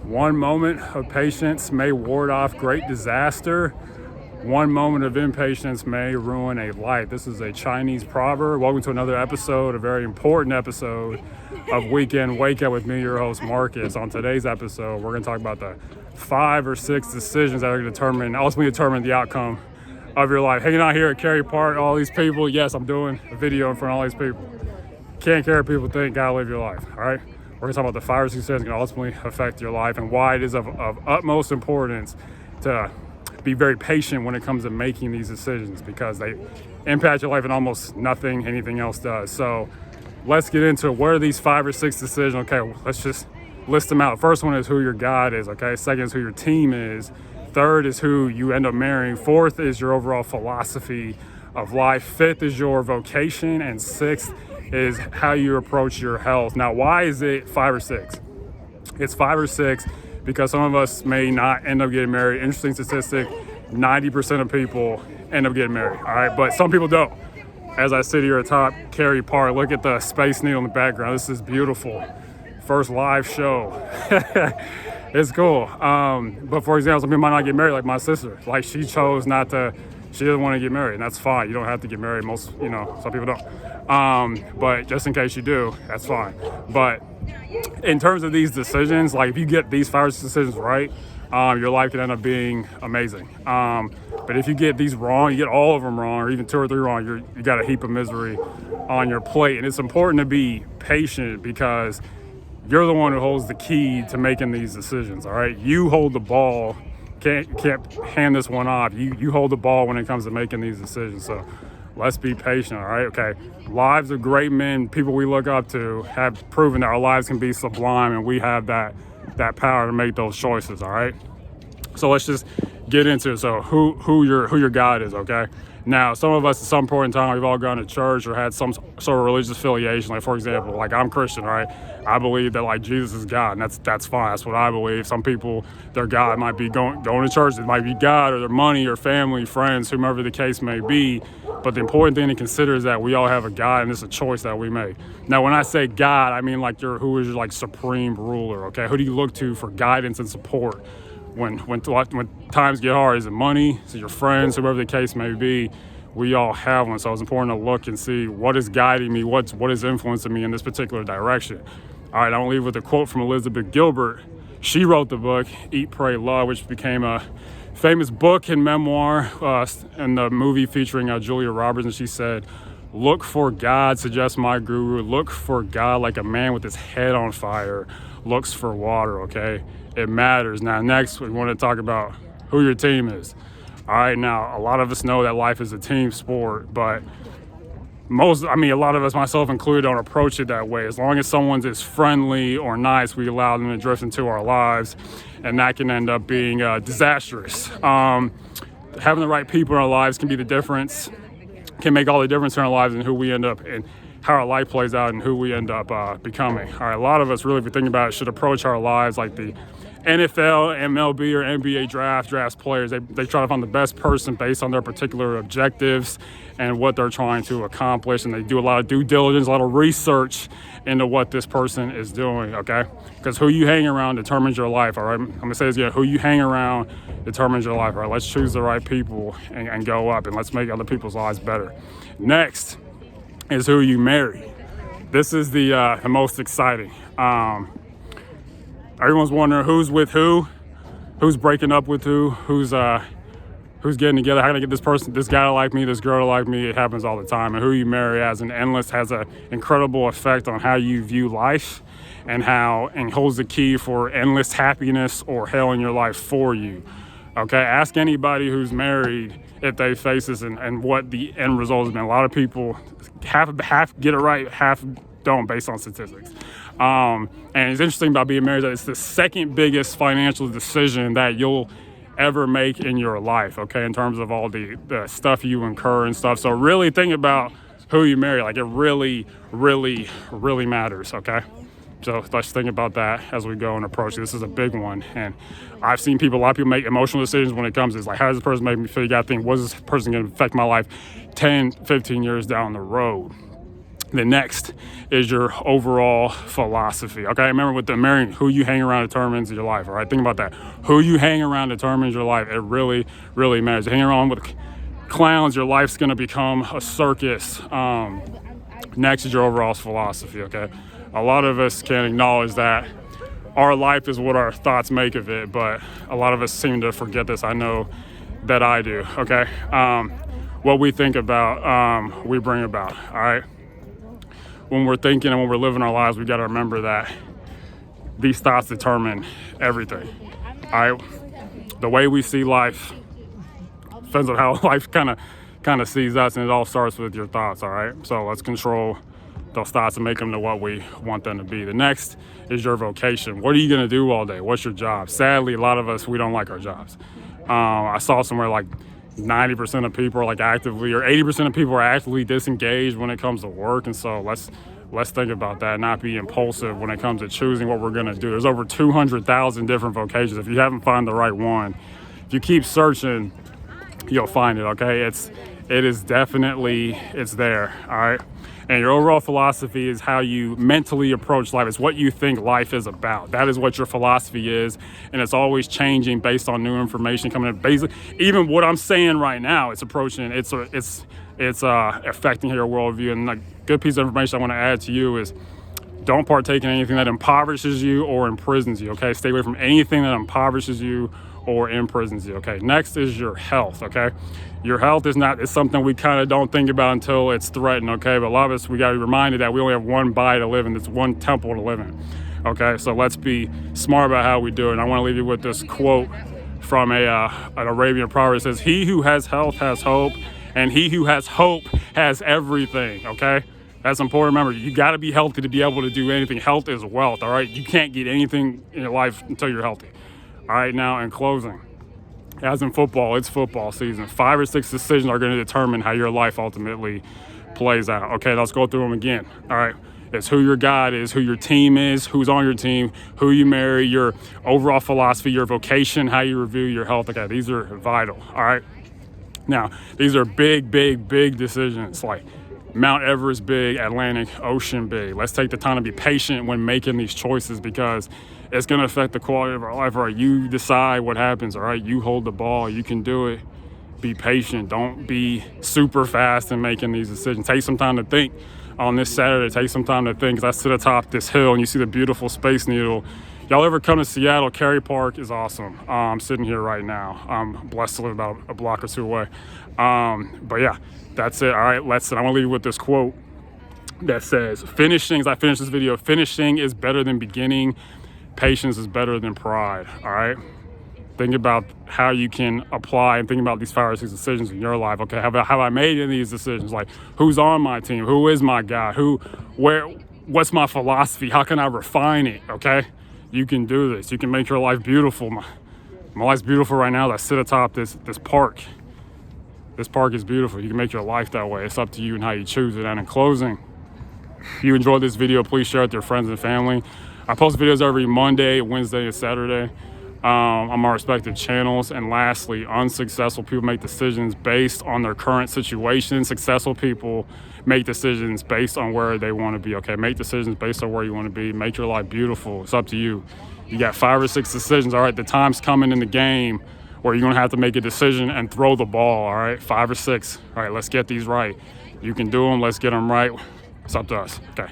One moment of patience may ward off great disaster. One moment of impatience may ruin a life. This is a Chinese proverb. Welcome to another episode, a very important episode of Weekend Wake Up with me, your host, Marcus. On today's episode, we're going to talk about the 5 or 6 decisions that are going to ultimately determine the outcome of your life. Hanging out here at Cary Park, all these people. Yes, I'm doing a video in front of all these people. Can't care what people think, gotta live your life, all right? We're gonna talk about the 5 or 6 decisions that can ultimately affect your life and why it is of utmost importance to be very patient when it comes to making these decisions, because they impact your life in almost nothing anything else does. So let's get into what are these 5 or 6 decisions. Okay, let's just list them out. First one is who your God is, okay? Second is who your team is. Third is who you end up marrying. Fourth is your overall philosophy of life. Fifth is your vocation. And sixth is how you approach your health. Now, why is it 5 or 6? It's 5 or 6 because some of us may not end up getting married. Interesting statistic, 90% of people end up getting married, all right? But some people don't. As I sit here atop Cary Park, look at the Space Needle in the background. This is beautiful. First live show. It's cool. But for example, some people might not get married, like my sister. Like she chose not to, she doesn't want to get married, and that's fine. You don't have to get married. Some people don't. But just in case you do, that's fine. But in terms of these decisions, like if you get these 5 or 6 decisions right, your life can end up being amazing. But if you get these wrong, you get all of them wrong, or even 2 or 3 wrong, you got a heap of misery on your plate. And it's important to be patient because you're the one who holds the key to making these decisions, all right? You hold the ball. Can't hand this one off. You hold the ball when it comes to making these decisions. So let's be patient, all right? Okay. Lives of great men, people we look up to, have proven that our lives can be sublime, and we have that power to make those choices, all right? So let's just get into it. So who your God is, okay? Now, some of us at some point in time, we've all gone to church or had some sort of religious affiliation. Like, for example, like I'm Christian, right? I believe that like Jesus is God, and that's fine. That's what I believe. Some people, their God might be going to church. It might be God or their money or family, friends, whomever the case may be. But the important thing to consider is that we all have a God, and it's a choice that we make. Now, when I say God, I mean like who is your like supreme ruler, okay? Who do you look to for guidance and support? When times get hard, is it money? Is it your friends? Whoever the case may be, we all have one. So it's important to look and see what is guiding me, what is influencing me in this particular direction. All right, I'll leave with a quote from Elizabeth Gilbert. She wrote the book Eat, Pray, Love, which became a famous book and memoir and the movie featuring Julia Roberts. And she said, "Look for God, suggests my guru. Look for God like a man with his head on fire looks for water," okay? It matters. Now, next, we want to talk about who your team is. All right, now, a lot of us know that life is a team sport, but a lot of us, myself included, don't approach it that way. As long as someone is friendly or nice, we allow them to drift into our lives, and that can end up being disastrous. Having the right people in our lives can be the difference, can make all the difference in our lives and who we end up in, how our life plays out and who we end up becoming. All right, a lot of us really, if you think about it, should approach our lives like the NFL, MLB, or NBA drafts players. They try to find the best person based on their particular objectives and what they're trying to accomplish, and they do a lot of due diligence, a lot of research into what this person is doing, okay? Because who you hang around determines your life, all right? I'm gonna say this again, who you hang around determines your life, all right? Let's choose the right people and go up, and let's make other people's lives better. Next is who you marry. This is the most exciting. Everyone's wondering who's with who's breaking up with who's getting together. How can I get this guy to like me, this girl to like me? It happens all the time. And who you marry has an incredible effect on how you view life and holds the key for endless happiness or hell in your life for you. Okay, ask anybody who's married if they face this and what the end result has been. A lot of people half get it right, half don't, based on statistics. And it's interesting about being married that it's the second biggest financial decision that you'll ever make in your life, okay, in terms of all the stuff you incur and stuff. So really think about who you marry. Like, it really, really, really matters, okay? So let's think about that as we go and approach it. This is a big one. And I've seen a lot of people make emotional decisions when it comes to this. Like, how does this person make me feel? You got to think, what is this person going to affect my life 10, 15 years down the road? The next is your overall philosophy. Okay, remember with the American, who you hang around determines your life. All right, think about that. Who you hang around determines your life. It really, really matters. You hang around with clowns, your life's gonna become a circus. Next is your overall philosophy. Okay, a lot of us can acknowledge that our life is what our thoughts make of it, but a lot of us seem to forget this. I know that I do. Okay, what we think about, we bring about. All right. When we're thinking and when we're living our lives, we got to remember that these thoughts determine everything. All right, the way we see life depends on how life kind of sees us, and it all starts with your thoughts. All right, so let's control those thoughts and make them to what we want them to be. The next is your vocation. What are you gonna do all day? What's your job? Sadly, a lot of us, we don't like our jobs. I saw somewhere like 90% of people are like actively, or 80% of people are actively disengaged when it comes to work. And so let's think about that, not be impulsive when it comes to choosing what we're gonna do. There's over 200,000 different vocations. If you haven't found the right one, if you keep searching, you'll find it. Okay, it is definitely, it's there. All right, and your overall philosophy is how you mentally approach life. It's what you think life is about. That is what your philosophy is, and it's always changing based on new information coming in. Basically, even what I'm saying right now, it's approaching. It's affecting your worldview. And a good piece of information I want to add to you is, don't partake in anything that impoverishes you or imprisons you. Okay, stay away from anything that impoverishes you or imprisons you. Okay, next is your health. Okay, your health is something we kind of don't think about until it's threatened. Okay, but a lot of us, we got to be reminded that we only have one body to live in. It's one temple to live in. Okay, so let's be smart about how we do it. And I want to leave you with this quote from an Arabian proverb. It says, "He who has health has hope, and he who has hope has everything." Okay, that's important. Remember, you got to be healthy to be able to do anything. Health is wealth. All right, you can't get anything in your life until you're healthy. All right, now in closing, as in football, it's football season. 5 or 6 decisions are going to determine how your life ultimately plays out. Okay, let's go through them again. All right, it's who your God is, who your team is, who's on your team, who you marry, your overall philosophy, your vocation, how you review your health. Okay, these are vital. All right, now these are big, big, big decisions, like Mount Everest big, Atlantic Ocean big. Let's take the time to be patient when making these choices, because it's going to affect the quality of our life. All right, you decide what happens. All right, you hold the ball. You can do it. Be patient. Don't be super fast in making these decisions. Take some time to think. On this Saturday, take some time to think. As I sit atop this hill and you see the beautiful Space Needle. Y'all ever come to Seattle? Cary Park is awesome. I'm sitting here right now. I'm blessed to live about a block or two away. But yeah, that's it. All right, I want to leave you with this quote that says, finishing, as I finish this video, finishing is better than beginning. Patience is better than pride. All right, think about how you can apply and think about these 5 or 6 decisions in your life. Okay, have I made any of these decisions? Like, who's on my team? Who is my guy? What's my philosophy? How can I refine it? Okay, you can do this. You can make your life beautiful. My life's beautiful right now. I sit atop this park. This park is beautiful. You can make your life that way. It's up to you and how you choose it. And in closing, if you enjoyed this video, please share it with your friends and family. I post videos every Monday, Wednesday, and Saturday on my respective channels. And lastly, unsuccessful people make decisions based on their current situation. Successful people make decisions based on where they want to be. Okay, make decisions based on where you want to be. Make your life beautiful. It's up to you. You got 5 or 6 decisions. All right, the time's coming in the game where you're going to have to make a decision and throw the ball. All right, 5 or 6. All right, let's get these right. You can do them. Let's get them right. It's up to us. Okay.